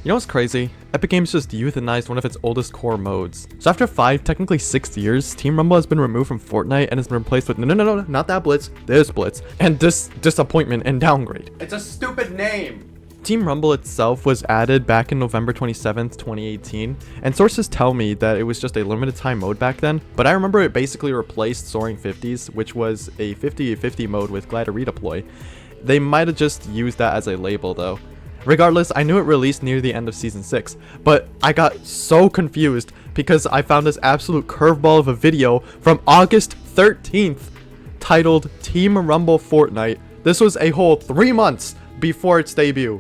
You know what's crazy? Epic Games just euthanized one of its oldest core modes. So after 5, technically 6 years, Team Rumble has been removed from Fortnite and has been replaced with no, not that Blitz, this Blitz, and this disappointment and downgrade. It's a stupid name! Team Rumble itself was added back in November 27th, 2018, and sources tell me that it was just a limited time mode back then, but I remember it basically replaced Soaring 50s, which was a 50-50 mode with Glider Redeploy. They might have just used that as a label though. Regardless, I knew it released near the end of Season 6, but I got so confused because I found this absolute curveball of a video from August 13th titled Team Rumble Fortnite. This was a whole 3 months before its debut.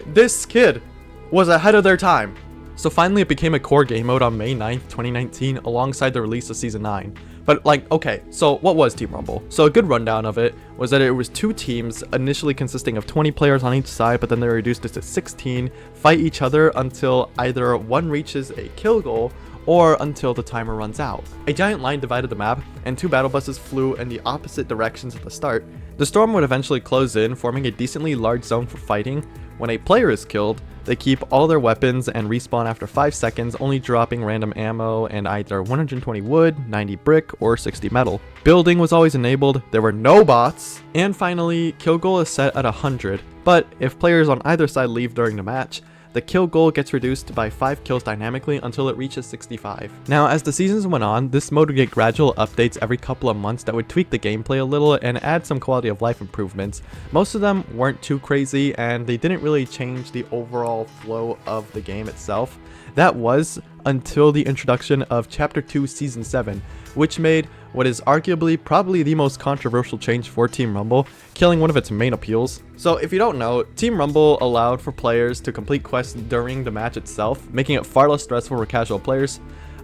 This kid was ahead of their time. So finally it became a core game mode on May 9th, 2019 alongside the release of Season 9. But like, okay, so what was Team Rumble? So a good rundown of it was that it was 2 teams initially consisting of 20 players on each side, but then they reduced it to 16, fight each other until either one reaches a kill goal or until the timer runs out. A giant line divided the map, and 2 battle buses flew in the opposite directions at the start. The storm would eventually close in, forming a decently large zone for fighting. When a player is killed, they keep all their weapons and respawn after 5 seconds, only dropping random ammo and either 120 wood, 90 brick, or 60 metal. Building was always enabled, there were no bots, and finally, kill goal is set at 100, but if players on either side leave during the match, the kill goal gets reduced by 5 kills dynamically until it reaches 65. Now, as the seasons went on, this mode would get gradual updates every couple of months that would tweak the gameplay a little and add some quality of life improvements. Most of them weren't too crazy, and they didn't really change the overall flow of the game itself. That was until the introduction of Chapter 2 Season 7, which made what is arguably probably the most controversial change for Team Rumble, killing one of its main appeals. So if you don't know, Team Rumble allowed for players to complete quests during the match itself, making it far less stressful for casual players.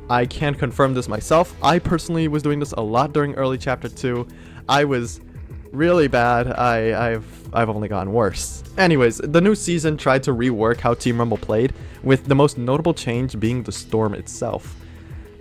I can confirm this myself. I personally was doing this a lot during early Chapter 2. I was really bad. I've only gotten worse. Anyways, the new season tried to rework how Team Rumble played, with the most notable change being the storm itself.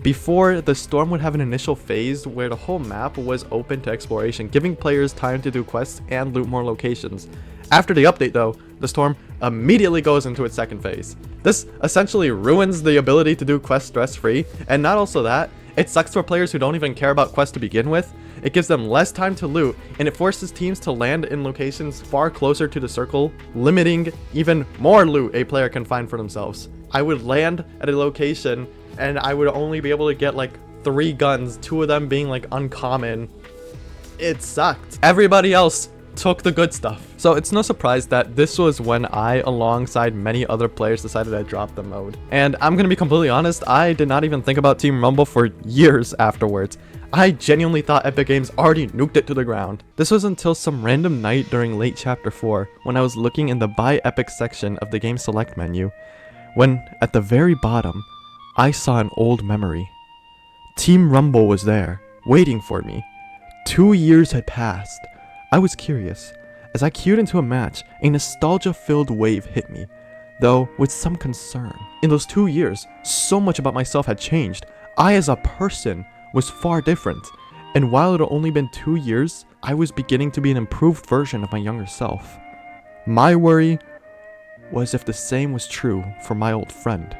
Before, the storm would have an initial phase where the whole map was open to exploration, giving players time to do quests and loot more locations. After the update though, the storm immediately goes into its second phase. This essentially ruins the ability to do quests stress-free, and not also that, it sucks for players who don't even care about quests to begin with. It gives them less time to loot, and it forces teams to land in locations far closer to the circle, limiting even more loot a player can find for themselves. I would land at a location and I would only be able to get like 3 guns, 2 of them being like uncommon. It sucked. Everybody else took the good stuff. So it's no surprise that this was when I, alongside many other players, decided to drop the mode. And I'm gonna be completely honest, I did not even think about Team Rumble for years afterwards. I genuinely thought Epic Games already nuked it to the ground. This was until some random night during late Chapter 4, when I was looking in the Buy Epic section of the game select menu, when at the very bottom, I saw an old memory. Team Rumble was there, waiting for me. 2 years had passed. I was curious. As I queued into a match, a nostalgia-filled wave hit me, though with some concern. In those 2 years, so much about myself had changed. I as a person was far different, and while it had only been 2 years, I was beginning to be an improved version of my younger self. My worry was if the same was true for my old friend,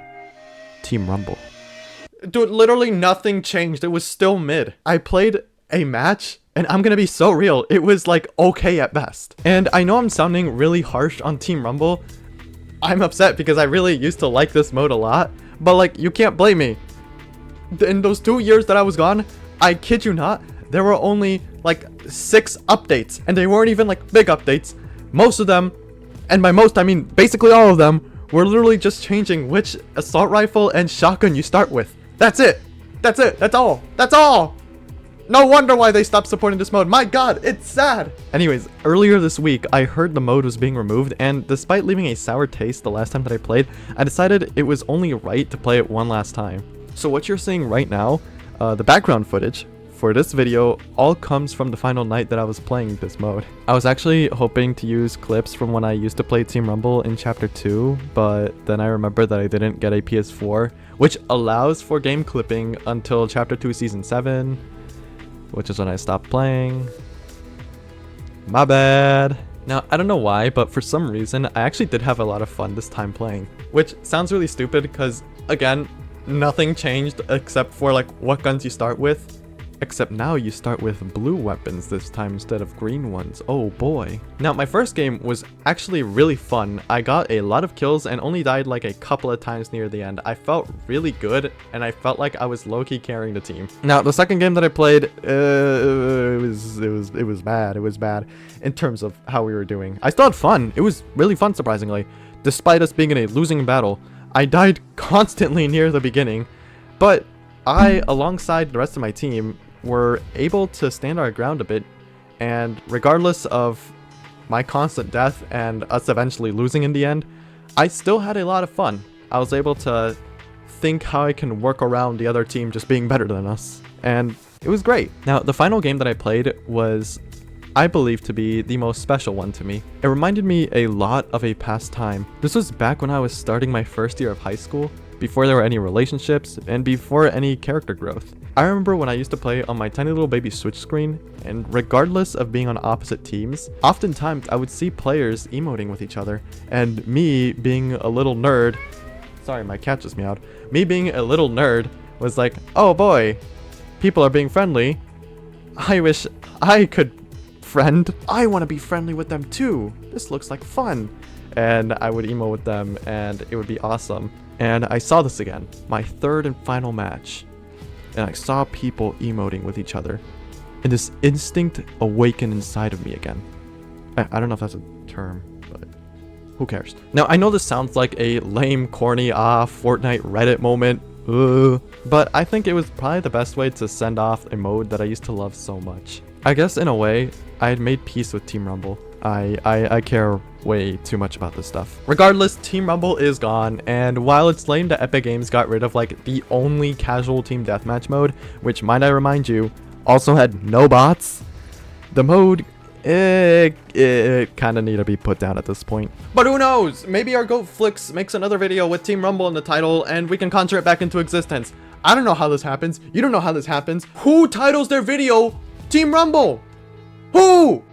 Team Rumble. Dude, literally nothing changed. It was still mid. I played a match, and I'm gonna be so real, it was like okay at best. And I know I'm sounding really harsh on Team Rumble. I'm upset because I really used to like this mode a lot, but like, you can't blame me. In those 2 years that I was gone, I kid you not, there were only like 6 updates, and they weren't even like big updates. Most of them, and by most I mean basically all of them, we're literally just changing which assault rifle and shotgun you start with. That's it. That's it. That's all. That's all. No wonder why they stopped supporting this mode. My god, it's sad. Anyways, earlier this week, I heard the mode was being removed, and despite leaving a sour taste the last time that I played, I decided it was only right to play it one last time. So what you're seeing right now, the background footage for this video all comes from the final night that I was playing this mode. I was actually hoping to use clips from when I used to play Team Rumble in Chapter 2, but then I remembered that I didn't get a PS4, which allows for game clipping until Chapter 2 Season 7, which is when I stopped playing. My bad. Now, I don't know why, but for some reason, I actually did have a lot of fun this time playing. Which sounds really stupid because, again, nothing changed except for like what guns you start with. Except now you start with blue weapons this time instead of green ones. Oh boy. Now my first game was actually really fun. I got a lot of kills and only died like a couple of times near the end. I felt really good and I felt like I was low-key carrying the team. Now the second game that I played, it was bad. It was bad in terms of how we were doing. I still had fun. It was really fun, surprisingly. Despite us being in a losing battle, I died constantly near the beginning, but I, alongside the rest of my team, were able to stand our ground a bit, and regardless of my constant death and us eventually losing in the end, I still had a lot of fun. I was able to think how I can work around the other team just being better than us, and it was great. Now, the final game that I played was, I believe, to be the most special one to me. It reminded me a lot of a past time. This was back when I was starting my first year of high school, before there were any relationships, and before any character growth. I remember when I used to play on my tiny little baby Switch screen, and regardless of being on opposite teams, oftentimes I would see players emoting with each other, and me being a little nerd, sorry, my cat just meowed, me being a little nerd was like, oh boy, people are being friendly, I wish I could friend, I want to be friendly with them too, this looks like fun, and I would emo with them, and it would be awesome. And I saw this again, my third and final match, and I saw people emoting with each other, and this instinct awakened inside of me again. I don't know if that's a term, but who cares? Now, I know this sounds like a lame, corny, Fortnite Reddit moment, but I think it was probably the best way to send off a mode that I used to love so much. I guess in a way, I had made peace with Team Rumble. I care way too much about this stuff. Regardless, Team Rumble is gone, and while it's lame that Epic Games got rid of like the only casual team deathmatch mode, which might I remind you, also had no bots, the mode, it kind of need to be put down at this point. But who knows? Maybe our Goat Flix makes another video with Team Rumble in the title, and we can conjure it back into existence. I don't know how this happens. You don't know how this happens. Who titles their video Team Rumble? Who?